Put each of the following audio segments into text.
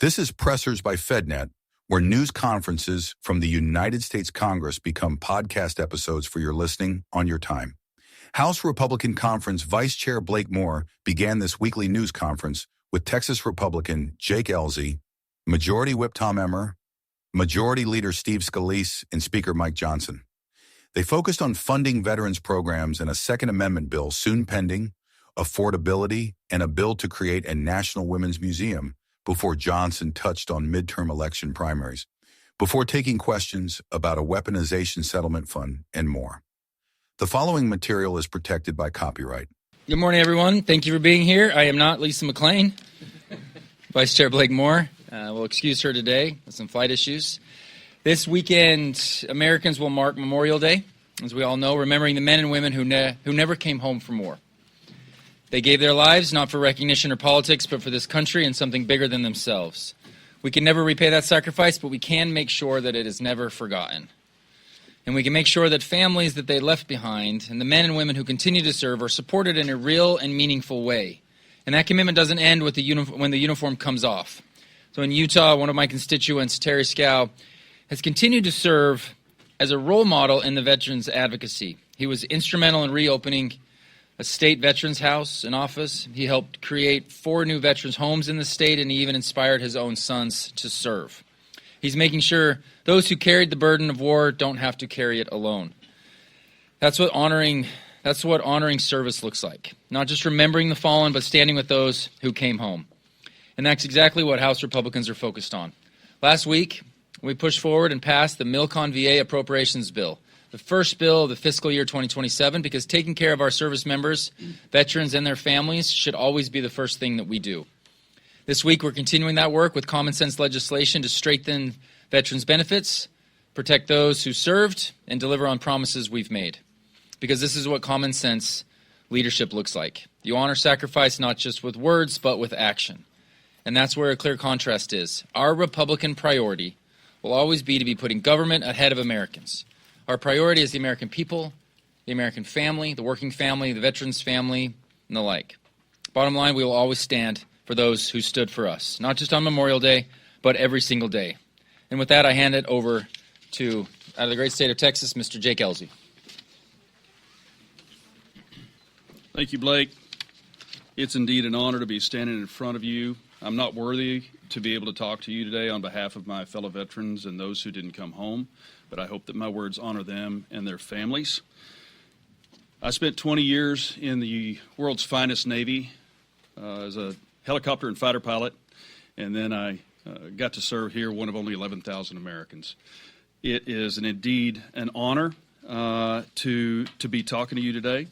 This is Pressers by FedNet, where news conferences from the United States Congress become podcast episodes for your listening on your time. House Republican Conference Vice Chair Blake Moore began this weekly news conference with Texas Republican Jake Ellzey, Majority Whip Tom Emmer, Majority Leader Steve Scalise, and Speaker Mike Johnson. They focused on funding veterans programs and a Second Amendment bill soon pending, affordability, and a bill to create a National Women's Museum before Johnson touched on midterm election primaries, before taking questions about a weaponization settlement fund and more. The following material is protected by copyright. Good morning, everyone. Thank you for being here. I am not Lisa McClain. Vice Chair Blake Moore. We'll excuse her today with some flight issues. This weekend, Americans will mark Memorial Day, as we all know, remembering the men and women who never came home from war. They gave their lives not for recognition or politics, but for this country and something bigger than themselves. We can never repay that sacrifice, but we can make sure that it is never forgotten. And we can make sure that families that they left behind and the men and women who continue to serve are supported in a real and meaningful way. And that commitment doesn't end with when the uniform comes off. So in Utah, one of my constituents, Terry Scow, has continued to serve as a role model in the veterans advocacy. He was instrumental in reopening a state veterans house and office. He helped create 4 new veterans homes in the state, and he even inspired his own sons to serve. He's making sure those who carried the burden of war don't have to carry it alone. That's what honoring service looks like. Not just remembering the fallen, but standing with those who came home. And that's exactly what House Republicans are focused on. Last week, we pushed forward and passed the Milcon VA Appropriations Bill, the first bill of the fiscal year 2027, because taking care of our service members, veterans, and their families should always be the first thing that we do. This week, we're continuing that work with common sense legislation to strengthen veterans' benefits, protect those who served, and deliver on promises we've made. Because this is what common sense leadership looks like. You honor sacrifice not just with words, but with action. And that's where a clear contrast is. Our Republican priority will always be to be putting government ahead of Americans. Our priority is the American people, the American family, the working family, the veterans' family, and the like. Bottom line, we will always stand for those who stood for us, not just on Memorial Day, but every single day. And with that, I hand it over to, out of the great state of Texas, Mr. Jake Ellzey. Thank you, Blake. It's indeed an honor to be standing in front of you. I'm not worthy to be able to talk to you today on behalf of my fellow veterans and those who didn't come home, but I hope that my words honor them and their families. I spent 20 years in the world's finest Navy as a helicopter and fighter pilot, and then I got to serve here, one of only 11,000 Americans. It is indeed an honor to be talking to you today.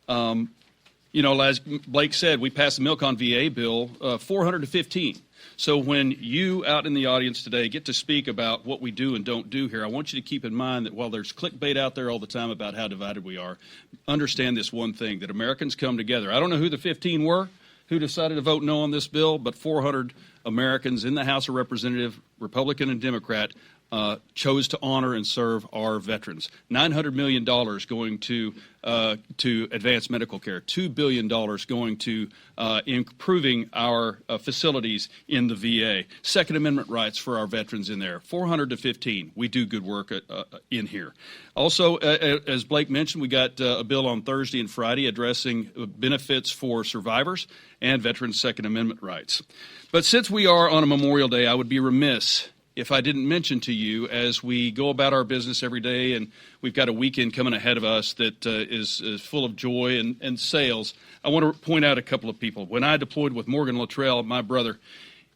As Blake said, we passed the Milcon VA bill 415. So when you out in the audience today get to speak about what we do and don't do here, I want you to keep in mind that while there's clickbait out there all the time about how divided we are, understand this one thing, that Americans come together. I don't know who the 15 were who decided to vote no on this bill, but 400 Americans in the House of Representatives, Republican and Democrat, chose to honor and serve our veterans. $900 million going to advanced medical care, $2 billion going to improving our facilities in the VA, Second Amendment rights for our veterans in there, 400 to 15. We do good work in here. Also, as Blake mentioned, we got a bill on Thursday and Friday addressing benefits for survivors and veterans' Second Amendment rights. But since we are on a Memorial Day, I would be remiss if I didn't mention to you, as we go about our business every day, and we've got a weekend coming ahead of us that is full of joy and sales, I want to point out a couple of people. When I deployed with Morgan Luttrell, my brother,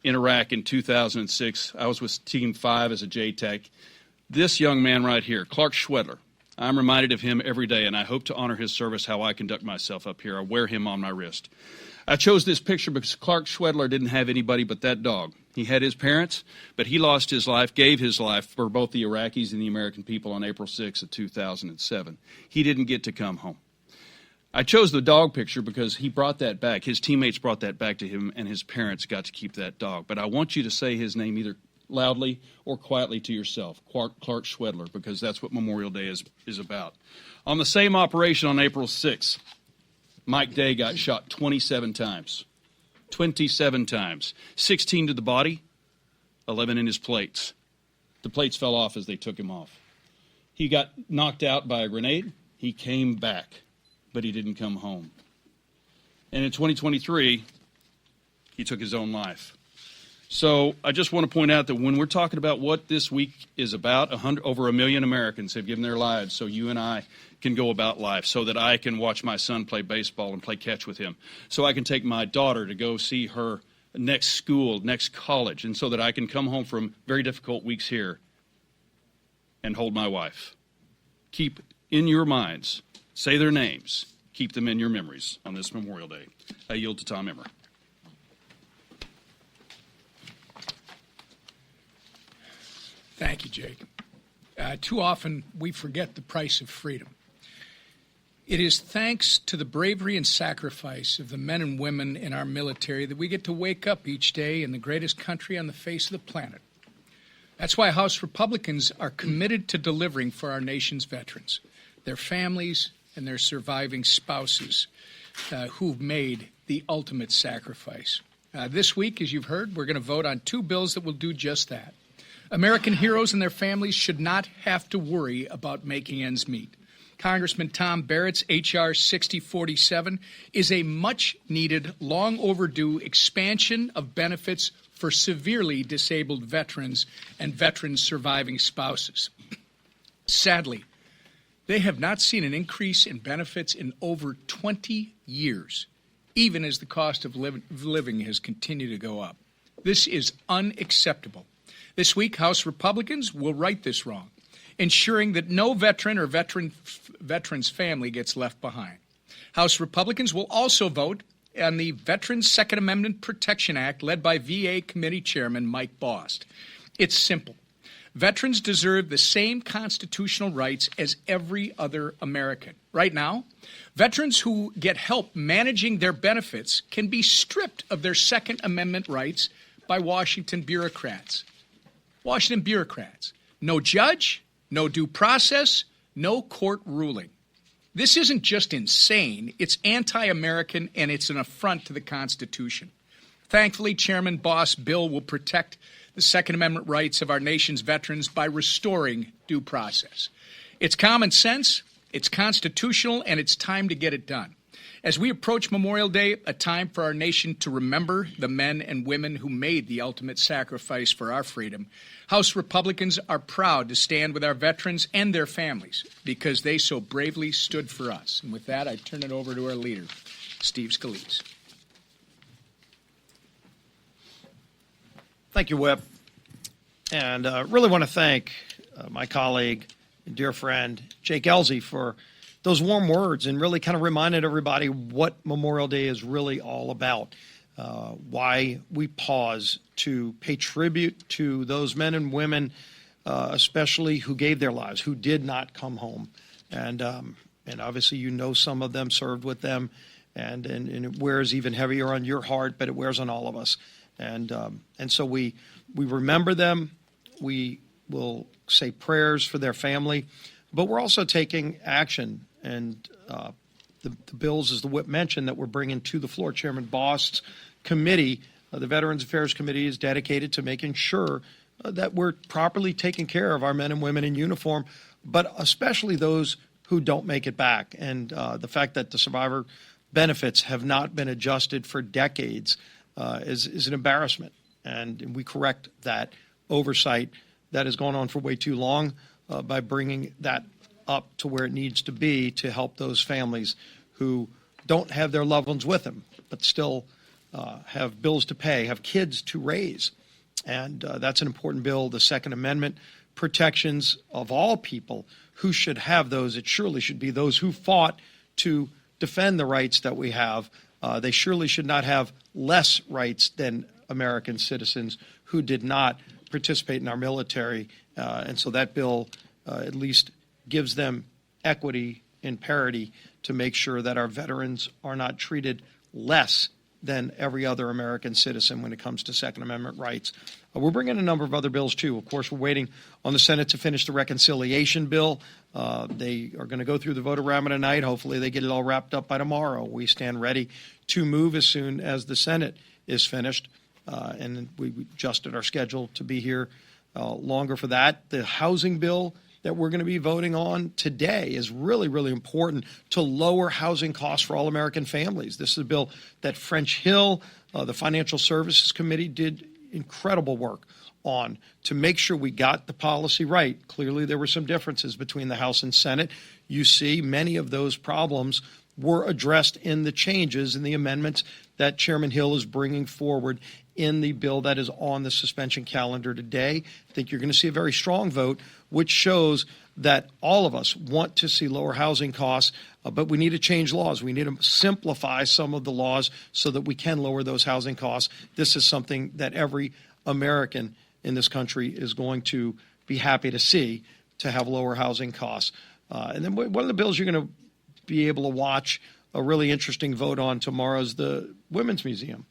in Iraq in 2006, I was with Team 5 as a JTAC. This young man right here, Clark Schwedler, I'm reminded of him every day, and I hope to honor his service how I conduct myself up here. I wear him on my wrist. I chose this picture because Clark Schwedler didn't have anybody but that dog. He had his parents, but he lost his life, gave his life for both the Iraqis and the American people on April 6th of 2007. He didn't get to come home. I chose the dog picture because he brought that back. His teammates brought that back to him, and his parents got to keep that dog. But I want you to say his name either loudly or quietly to yourself, Clark Schwedler, because that's what Memorial Day is about. On the same operation on April 6th, Mike Day got shot 27 times. 27 times. 16 to the body, 11 in his plates. The plates fell off as they took him off. He got knocked out by a grenade. He came back, but he didn't come home. And in 2023, he took his own life. So I just want to point out that when we're talking about what this week is about, over 1 million Americans have given their lives so you and I can go about life, so that I can watch my son play baseball and play catch with him, so I can take my daughter to go see her next school, next college, and so that I can come home from very difficult weeks here and hold my wife. Keep in your minds, say their names, keep them in your memories on this Memorial Day. I yield to Tom Emmer. Thank you, Jake. Too often we forget the price of freedom. It is thanks to the bravery and sacrifice of the men and women in our military that we get to wake up each day in the greatest country on the face of the planet. That's why House Republicans are committed to delivering for our nation's veterans, their families, and their surviving spouses who've made the ultimate sacrifice. This week, as you've heard, we're going to vote on 2 bills that will do just that. American heroes and their families should not have to worry about making ends meet. Congressman Tom Barrett's H.R. 6047 is a much-needed, long-overdue expansion of benefits for severely disabled veterans and veterans' surviving spouses. Sadly, they have not seen an increase in benefits in over 20 years, even as the cost of living has continued to go up. This is unacceptable. This week, House Republicans will right this wrong, ensuring that no veteran or veteran's family gets left behind. House Republicans will also vote on the Veterans Second Amendment Protection Act led by VA Committee Chairman Mike Bost. It's simple. Veterans deserve the same constitutional rights as every other American. Right now, veterans who get help managing their benefits can be stripped of their Second Amendment rights by Washington bureaucrats. No judge, no due process, no court ruling. This isn't just insane, it's anti-American, and it's an affront to the Constitution. Thankfully, Chairman Bost's bill will protect the Second Amendment rights of our nation's veterans by restoring due process. It's common sense, it's constitutional, and it's time to get it done. As we approach Memorial Day, a time for our nation to remember the men and women who made the ultimate sacrifice for our freedom, House Republicans are proud to stand with our veterans and their families because they so bravely stood for us. And with that, I turn it over to our leader, Steve Scalise. Thank you, Whip. And really want to thank my colleague and dear friend, Jake Ellzey, for those warm words and really kind of reminded everybody what Memorial Day is really all about, why we pause to pay tribute to those men and women, especially who gave their lives, who did not come home. And obviously, you know, some of them served with them, and it wears even heavier on your heart, but it wears on all of us. And so we remember them. We will say prayers for their family, but we're also taking action. And the bills, as the Whip mentioned, that we're bringing to the floor. Chairman Bost's committee, the Veterans Affairs Committee, is dedicated to making sure that we're properly taking care of our men and women in uniform, but especially those who don't make it back. And the fact that the survivor benefits have not been adjusted for decades is an embarrassment. And we correct that oversight that has gone on for way too long by bringing that up to where it needs to be to help those families who don't have their loved ones with them, but still have bills to pay, have kids to raise. And that's an important bill. The Second Amendment protections of all people who should have those. It surely should be those who fought to defend the rights that we have. They surely should not have less rights than American citizens who did not participate in our military. And so that bill at least gives them equity and parity to make sure that our veterans are not treated less than every other American citizen when it comes to Second Amendment rights. We're bringing a number of other bills, too. Of course, we're waiting on the Senate to finish the reconciliation bill. They are going to go through the vote-a-rama tonight. Hopefully they get it all wrapped up by tomorrow. We stand ready to move as soon as the Senate is finished. and we adjusted our schedule to be here longer for that. The housing bill that we're going to be voting on today is really, really important to lower housing costs for all American families. This is a bill that French Hill, the Financial Services Committee, did incredible work on to make sure we got the policy right. Clearly, there were some differences between the House and Senate. You see many of those problems were addressed in the changes and the amendments that Chairman Hill is bringing forward in the bill that is on the suspension calendar today. I think you're going to see a very strong vote, which shows that all of us want to see lower housing costs, but we need to change laws. We need to simplify some of the laws so that we can lower those housing costs. This is something that every American in this country is going to be happy to see, to have lower housing costs. And then one of the bills you're going to be able to watch a really interesting vote on tomorrow is the Women's Museum.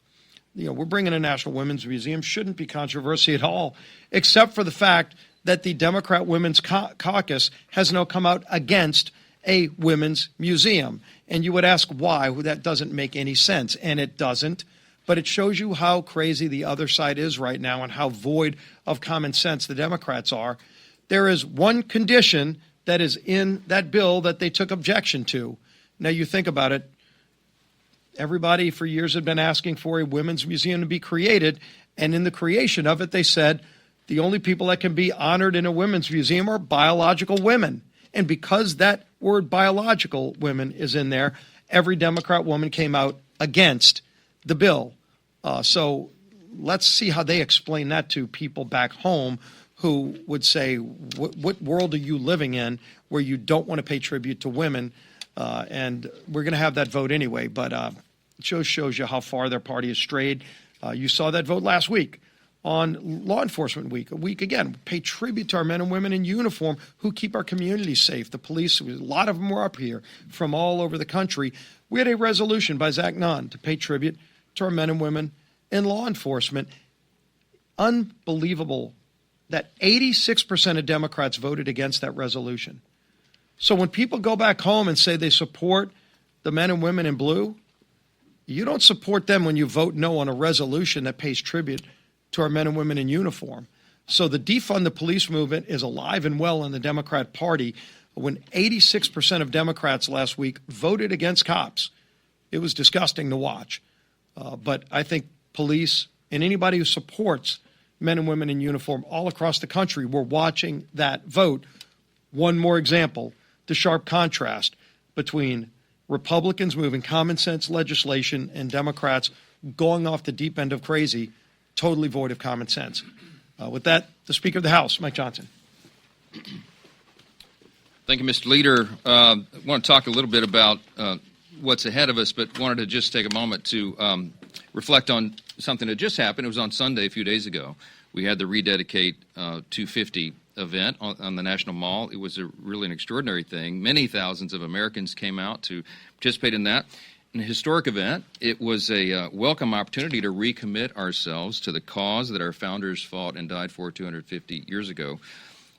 We're bringing a National Women's Museum. Shouldn't be controversy at all, except for the fact that the Democrat Women's Caucus has now come out against a women's museum. And you would ask why. Well, that doesn't make any sense, and it doesn't. But it shows you how crazy the other side is right now and how void of common sense the Democrats are. There is one condition that is in that bill that they took objection to. Now, you think about it. Everybody for years had been asking for a women's museum to be created, and in the creation of it, they said the only people that can be honored in a women's museum are biological women. And because that word biological women is in there, every Democrat woman came out against the bill. So let's see how they explain that to people back home who would say, what world are you living in where you don't want to pay tribute to women? And we're going to have that vote anyway, but it shows you how far their party has strayed. You saw that vote last week on Law Enforcement Week. A week, again, pay tribute to our men and women in uniform who keep our communities safe. The police, a lot of them were up here from all over the country. We had a resolution by Zach Nunn to pay tribute to our men and women in law enforcement. Unbelievable that 86% of Democrats voted against that resolution. So when people go back home and say they support the men and women in blue, you don't support them when you vote no on a resolution that pays tribute to our men and women in uniform. So the defund the police movement is alive and well in the Democrat Party when 86% of Democrats last week voted against cops. It was disgusting to watch. But I think police and anybody who supports men and women in uniform all across the country were watching that vote. One more example, the sharp contrast between Republicans moving common sense legislation and Democrats going off the deep end of crazy, totally void of common sense. With that, the Speaker of the House, Mike Johnson. Thank you, Mr. Leader. I want to talk a little bit about what's ahead of us, but wanted to just take a moment to reflect on something that just happened. It was on Sunday a few days ago. We had the Rededicate 250 event on the National Mall. It was really an extraordinary thing. Many thousands of Americans came out to participate in that. An historic event. It was a welcome opportunity to recommit ourselves to the cause that our founders fought and died for 250 years ago.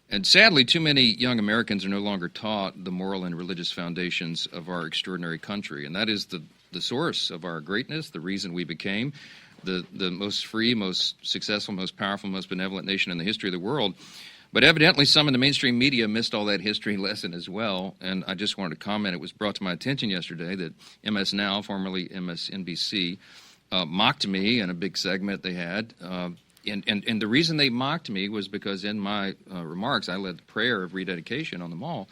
And sadly, too many young Americans are no longer taught the moral and religious foundations of our extraordinary country. And that is the source of our greatness, the reason we became the most free, most successful, most powerful, most benevolent nation in the history of the world. But evidently, some in the mainstream media missed all that history lesson as well. And I just wanted to comment. It was brought to my attention yesterday that MS Now, formerly MSNBC, mocked me in a big segment they had. And the reason they mocked me was because in my remarks, I led the prayer of rededication on the Mall.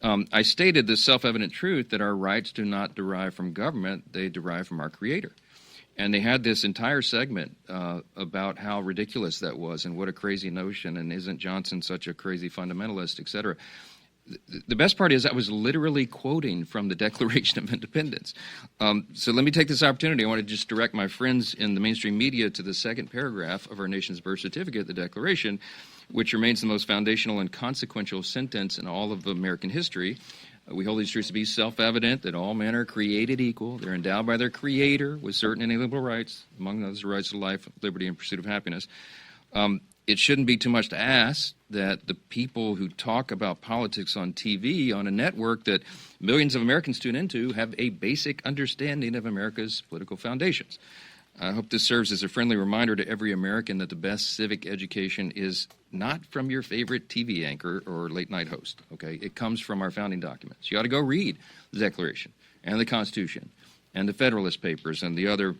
I stated the self-evident truth that our rights do not derive from government, they derive from our Creator. And they had this entire segment about how ridiculous that was and what a crazy notion, and isn't Johnson such a crazy fundamentalist, et cetera. The best part is I was literally quoting from the Declaration of Independence. So let me take this opportunity. I want to just direct my friends in the mainstream media to the second paragraph of our nation's birth certificate, the Declaration, which remains the most foundational and consequential sentence in all of American history. We hold these truths to be self-evident, that all men are created equal. They're endowed by their Creator with certain inalienable rights, among those the rights to life, liberty, and pursuit of happiness. It shouldn't be too much to ask that the people who talk about politics on TV, on a network that millions of Americans tune into, have a basic understanding of America's political foundations. I hope this serves as a friendly reminder to every American that the best civic education is not from your favorite TV anchor or late-night host, okay? It comes from our founding documents. You ought to go read the Declaration and the Constitution and the Federalist Papers and the other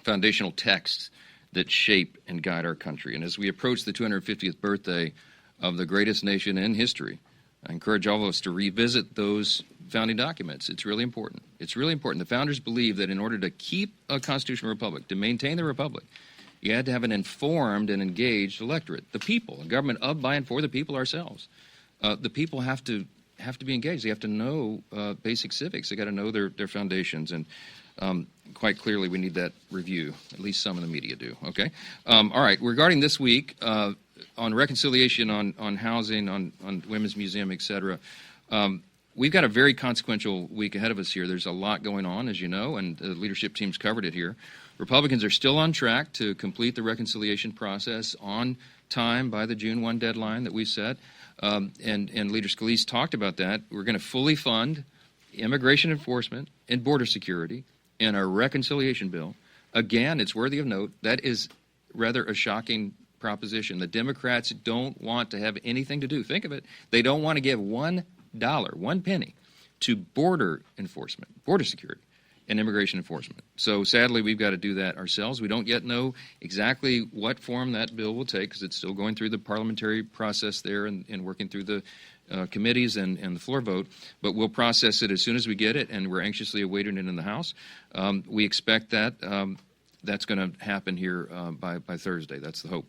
foundational texts that shape and guide our country. And as we approach the 250th birthday of the greatest nation in history, I encourage all of us to revisit those founding documents. It's really important. It's really important. The founders believed that in order to keep a constitutional republic, to maintain the republic, you had to have an informed and engaged electorate, the people, a government of, by, and for the people ourselves. The people have to be engaged. They have to know basic civics. They got to know their foundations, and quite clearly we need that review. At least some of the media do. Okay. All right. Regarding this week on reconciliation, on housing, on women's museum, et cetera. We've got a very consequential week ahead of us here. There's a lot going on, as you know, and the leadership team's covered it here. Republicans are still on track to complete the reconciliation process on time by the June 1 deadline that we set. And Leader Scalise talked about that. We're going to fully fund immigration enforcement and border security in our reconciliation bill. Again, it's worthy of note, that is rather a shocking proposition. The Democrats don't want to have anything to do. Think of it. They don't want to give $1, 1 penny, to border enforcement, border security, and immigration enforcement. So sadly, we've got to do that ourselves. We don't yet know exactly what form that bill will take because it's still going through the parliamentary process there and working through the committees and the floor vote. But we'll process it as soon as we get it, and we're anxiously awaiting it in the House. We expect that that's going to happen here by Thursday. That's the hope.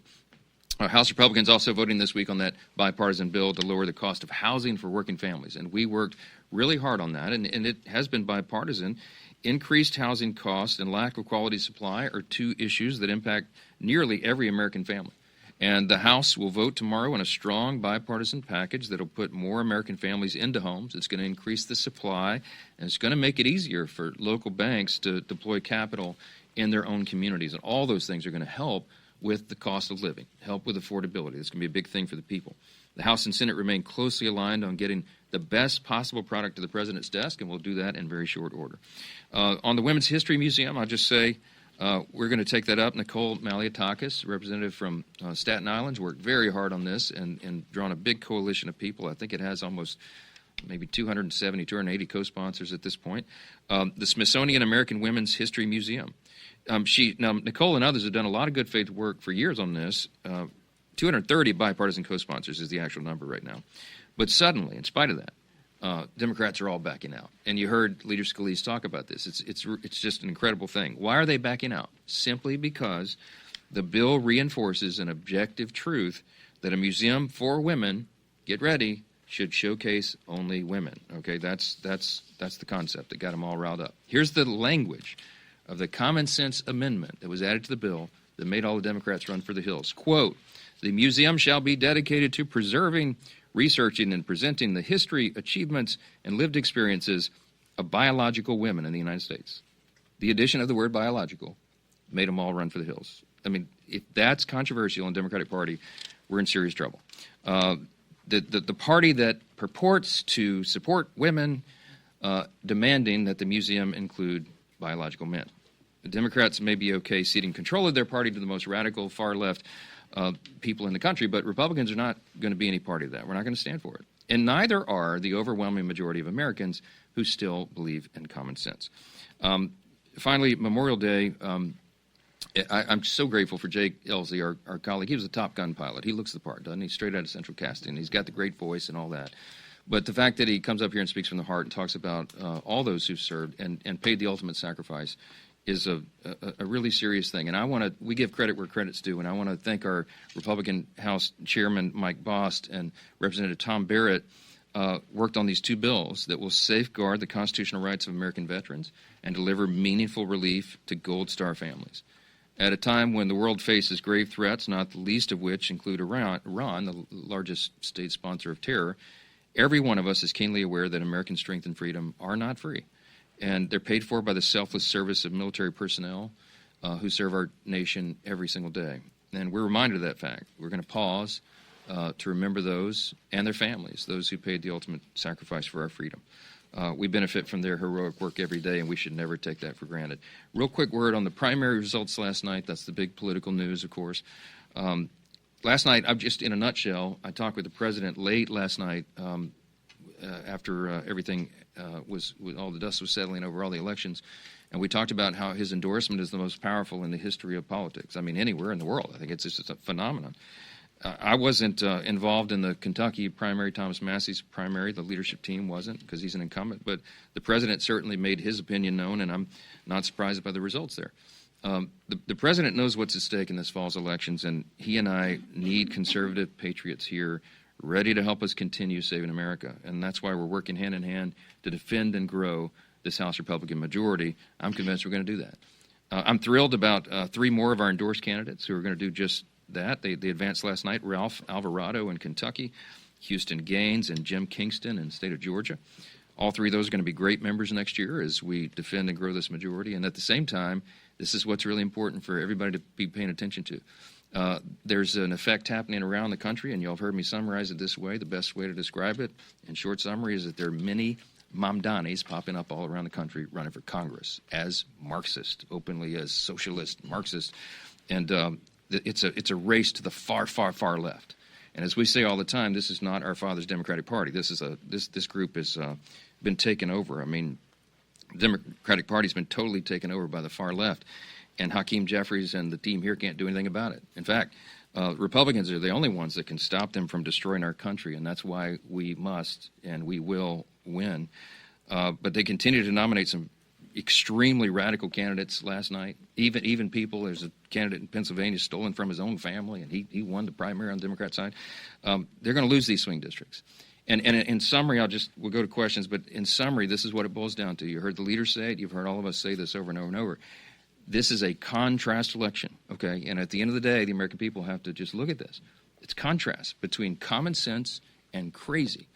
House Republicans also voting this week on that bipartisan bill to lower the cost of housing for working families. And we worked really hard on that, and it has been bipartisan. Increased housing costs and lack of quality supply are two issues that impact nearly every American family. And the House will vote tomorrow on a strong bipartisan package that will put more American families into homes. It's going to increase the supply, and it's going to make it easier for local banks to deploy capital in their own communities. And all those things are going to help with the cost of living, help with affordability. It's going to be a big thing for the people. The House and Senate remain closely aligned on getting the best possible product to the President's desk, and we'll do that in very short order. On the Women's History Museum, I'll just say we're going to take that up. Nicole Malliotakis, representative from Staten Island, has worked very hard on this and drawn a big coalition of people. I think it has almost maybe 270, 280 co-sponsors at this point. The Smithsonian American Women's History Museum. Now, Nicole and others have done a lot of good faith work for years on this. 230 bipartisan co-sponsors is the actual number right now. But suddenly, in spite of that, Democrats are all backing out. And you heard Leader Scalise talk about this. It's just an incredible thing. Why are they backing out? Simply because the bill reinforces an objective truth that a museum for women, get ready, should showcase only women. Okay, that's the concept that got them all riled up. Here's the language of the common sense amendment that was added to the bill that made all the Democrats run for the hills. Quote, the museum shall be dedicated to preserving, researching, and presenting the history, achievements, and lived experiences of biological women in the United States. The addition of the word biological made them all run for the hills. I mean, if that's controversial in the Democratic Party, we're in serious trouble. The party that purports to support women demanding that the museum include biological men. The Democrats may be okay ceding control of their party to the most radical, far-left people in the country, but Republicans are not going to be any part of that. We're not going to stand for it. And neither are the overwhelming majority of Americans who still believe in common sense. Finally, Memorial Day, I'm so grateful for Jake Ellzey, our colleague. He was a Top Gun pilot. He looks the part, doesn't he? Straight out of Central Casting. He's got the great voice and all that. But the fact that he comes up here and speaks from the heart and talks about all those who've served and paid the ultimate sacrifice is a really serious thing. And we give credit where credit's due, and I want to thank our Republican House Chairman Mike Bost and Representative Tom Barrett worked on these two bills that will safeguard the constitutional rights of American veterans and deliver meaningful relief to Gold Star families. At a time when the world faces grave threats, not the least of which include Iran, the largest state sponsor of terror, every one of us is keenly aware that American strength and freedom are not free. And they're paid for by the selfless service of military personnel who serve our nation every single day. And we're reminded of that fact. We're going to pause to remember those and their families, those who paid the ultimate sacrifice for our freedom. We benefit from their heroic work every day, and we should never take that for granted. Real quick word on the primary results last night. That's the big political news, of course. Last night, in a nutshell, I talked with the president late last night after everything all the dust was settling over all the elections, and we talked about how his endorsement is the most powerful in the history of politics. I mean, anywhere in the world. I think it's just a phenomenon. I wasn't involved in the Kentucky primary, Thomas Massey's primary. The leadership team wasn't because he's an incumbent. But the president certainly made his opinion known, and I'm not surprised by the results there. The president knows what's at stake in this fall's elections, and he and I need conservative patriots here ready to help us continue saving America. And that's why we're working hand in hand to defend and grow this House Republican majority. I'm convinced we're going to do that. I'm thrilled about 3 more of our endorsed candidates who are going to do just that. They advanced last night. Ralph Alvarado in Kentucky, Houston Gaines, and Jim Kingston in the state of Georgia. All 3 of those are going to be great members next year as we defend and grow this majority. And at the same time, this is what's really important for everybody to be paying attention to. There's an effect happening around the country, and you'll have heard me summarize it this way. The best way to describe it, in short summary, is that there are many Mamdanis popping up all around the country running for Congress as Marxist, openly as socialist, Marxist. And it's a race to the far, far, far left. And as we say all the time, this is not our father's Democratic Party. This group has been taken over. I mean, the Democratic Party's been totally taken over by the far left. And Hakeem Jeffries and the team here can't do anything about it. In fact, Republicans are the only ones that can stop them from destroying our country, and that's why we must and we will win. But they continue to nominate some extremely radical candidates last night. Even people, there's a candidate in Pennsylvania stolen from his own family, and he won the primary on the Democrat side. They're going to lose these swing districts. And in summary, we'll go to questions, but in summary, this is what it boils down to. You heard the leaders say it. You've heard all of us say this over and over and over. This is a contrast election, okay? And at the end of the day, the American people have to just look at this. It's contrast between common sense and crazy.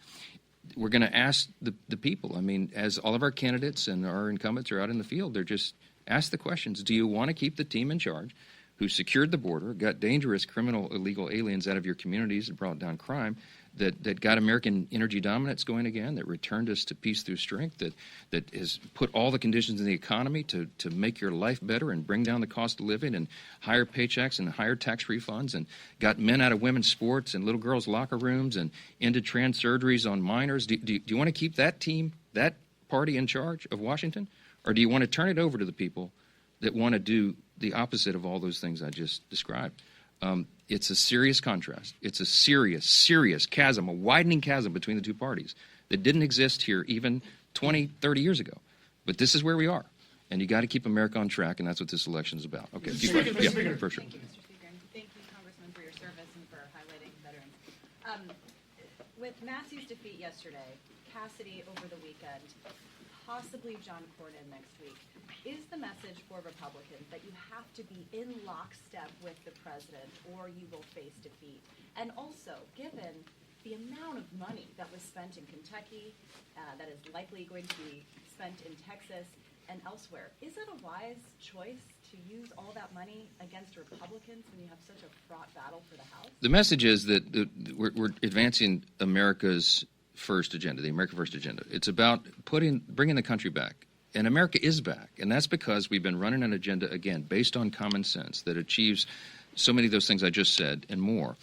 We're going to ask the people, I mean, as all of our candidates and our incumbents are out in the field, they're just ask the questions. Do you want to keep the team in charge who secured the border, got dangerous criminal illegal aliens out of your communities and brought down crime, that got American energy dominance going again, that returned us to peace through strength, that has put all the conditions in the economy to make your life better and bring down the cost of living and higher paychecks and higher tax refunds and got men out of women's sports and little girls' locker rooms and ended trans surgeries on minors? Do you want to keep that team, that party in charge of Washington? Or do you want to turn it over to the people that want to do the opposite of all those things I just described? It's a serious contrast. It's a serious chasm, a widening chasm between the two parties that didn't exist here even 20, 30 years ago. But this is where we are. And you got to keep America on track, and that's what this election is about. Okay, keep going. Yeah, for sure. Thank you, Mr. Speaker. And thank you, Congressman, for your service and for highlighting veterans. With Massey's defeat yesterday, Cassidy over the weekend, possibly John Cornyn next week, is the message for Republicans that you have to be in lockstep with the president or you will face defeat? And also, given the amount of money that was spent in Kentucky, that is likely going to be spent in Texas and elsewhere, is it a wise choice to use all that money against Republicans when you have such a fraught battle for the House? The message is that we're advancing America's first agenda, the America First agenda. It's about bringing the country back. And America is back, and that's because we've been running an agenda, again, based on common sense that achieves so many of those things I just said and more.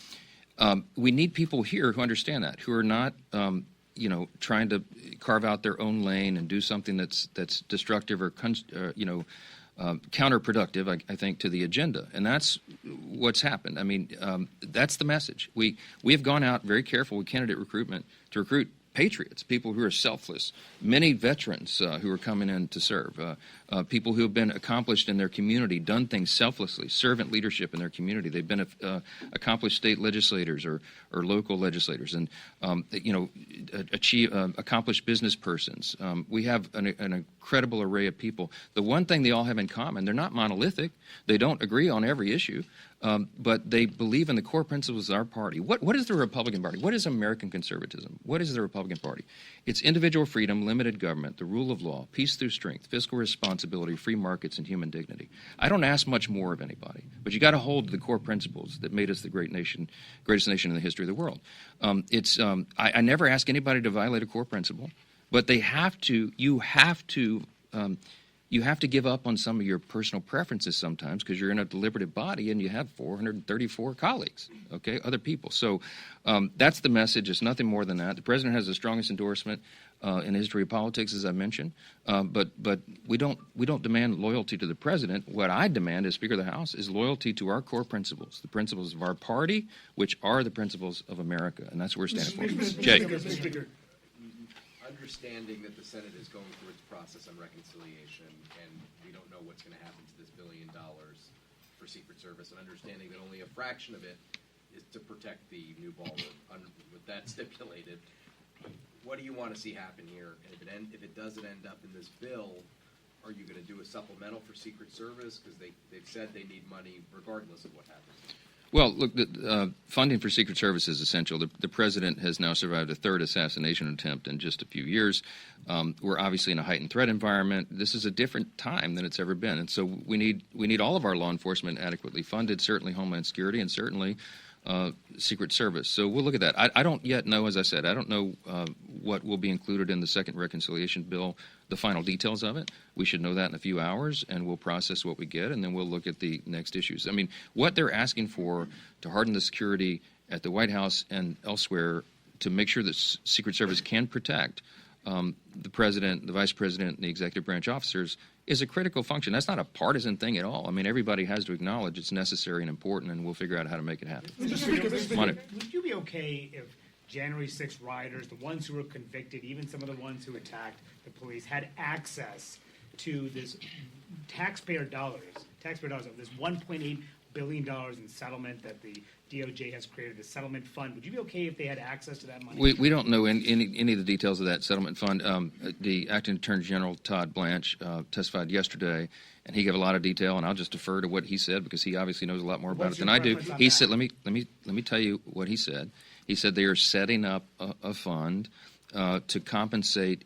We need people here who understand that, who are not, trying to carve out their own lane and do something that's destructive or, counterproductive, I think, to the agenda. And that's what's happened. I mean, that's the message. We have gone out very careful with candidate recruitment to recruit patriots, people who are selfless, many veterans who are coming in to serve, people who have been accomplished in their community, done things selflessly, servant leadership in their community. They've been accomplished state legislators or local legislators and, accomplished business persons. We have an incredible array of people. The one thing they all have in common, they're not monolithic. They don't agree on every issue. But they believe in the core principles of our party. What is the Republican Party? What is American conservatism? What is the Republican Party? It's individual freedom, limited government, the rule of law, peace through strength, fiscal responsibility, free markets, and human dignity. I don't ask much more of anybody, but you got to hold to the core principles that made us the greatest nation in the history of the world. I never ask anybody to violate a core principle. But you have to give up on some of your personal preferences sometimes because you're in a deliberative body and you have 434 colleagues, okay, other people. So that's the message. It's nothing more than that. The president has the strongest endorsement in the history of politics, as I mentioned. But we don't demand loyalty to the president. What I demand as Speaker of the House is loyalty to our core principles, the principles of our party, which are the principles of America, and that's what we're standing for. Jake. Understanding that the Senate is going through its process on reconciliation, and we don't know what's going to happen to this $1 billion for Secret Service, and understanding that only a fraction of it is to protect the new ballroom. With that stipulated, what do you want to see happen here? And if it doesn't end up in this bill, are you going to do a supplemental for Secret Service? Because they've said they need money regardless of what happens. Well, look, funding for Secret Service is essential. The president has now survived a third assassination attempt in just a few years. We're obviously in a heightened threat environment. This is a different time than it's ever been, and so we need all of our law enforcement adequately funded, certainly Homeland Security and certainly Secret Service. So we'll look at that. I don't yet know, as I said, I don't know what will be included in the second reconciliation bill, the final details of it. We should know that in a few hours, and we'll process what we get, and then we'll look at the next issues. I mean, what they're asking for to harden the security at the White House and elsewhere to make sure that Secret Service can protect the president, the vice president, and the executive branch officers is a critical function. That's not a partisan thing at all. I mean, everybody has to acknowledge it's necessary and important, and we'll figure out how to make it happen. Would you be okay if January 6th rioters, the ones who were convicted, even some of the ones who attacked the police, had access to this taxpayer dollars of this $1.8 billion in settlement that the DOJ has created, a settlement fund? Would you be okay if they had access to that money? We don't know any of the details of that settlement fund. The Acting Attorney General, Todd Blanche, testified yesterday, and he gave a lot of detail, and I'll just defer to what he said because he obviously knows a lot more about it than I do. He said, let me tell you what he said. He said they are setting up a fund to compensate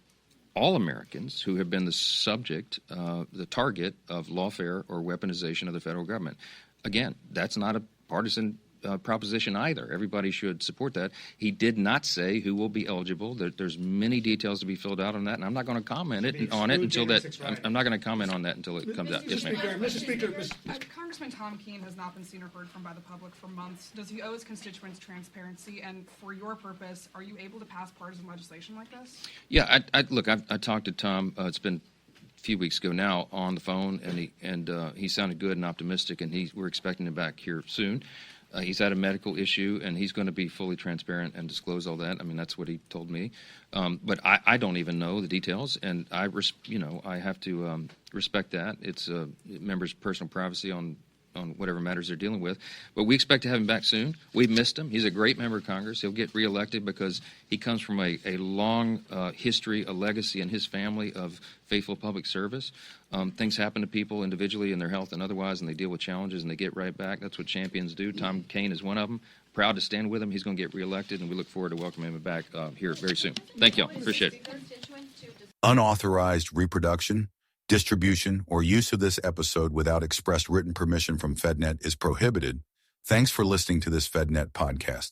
all Americans who have been the subject, the target of lawfare or weaponization of the federal government. Again, that's not a partisan proposition either. Everybody should support that. He did not say who will be eligible. There's many details to be filled out on that, and I'm not going to comment on it until that. I'm not going to comment on that until it comes out. Yes, ma'am. Mr. Speaker, Congressman Tom Keene has not been seen or heard from by the public for months. Does he owe his constituents transparency? And for your purpose, are you able to pass partisan legislation like this? Yeah, I talked to Tom. It's been a few weeks ago now on the phone, and he sounded good and optimistic, and we're expecting him back here soon. He's had a medical issue, and he's going to be fully transparent and disclose all that. I mean, that's what he told me. But I don't even know the details, and I have to respect that. It's a member's personal privacy on whatever matters they're dealing with. But we expect to have him back soon. We've missed him. He's a great member of Congress. He'll get reelected because he comes from a long history, a legacy in his family of faithful public service. Things happen to people individually in their health and otherwise, and they deal with challenges, and they get right back. That's what champions do. Tom Keene is one of them. Proud to stand with him. He's going to get reelected, and we look forward to welcoming him back here very soon. Thank you all. Appreciate it. Unauthorized reproduction, distribution, or use of this episode without express written permission from FedNet is prohibited. Thanks for listening to this FedNet podcast.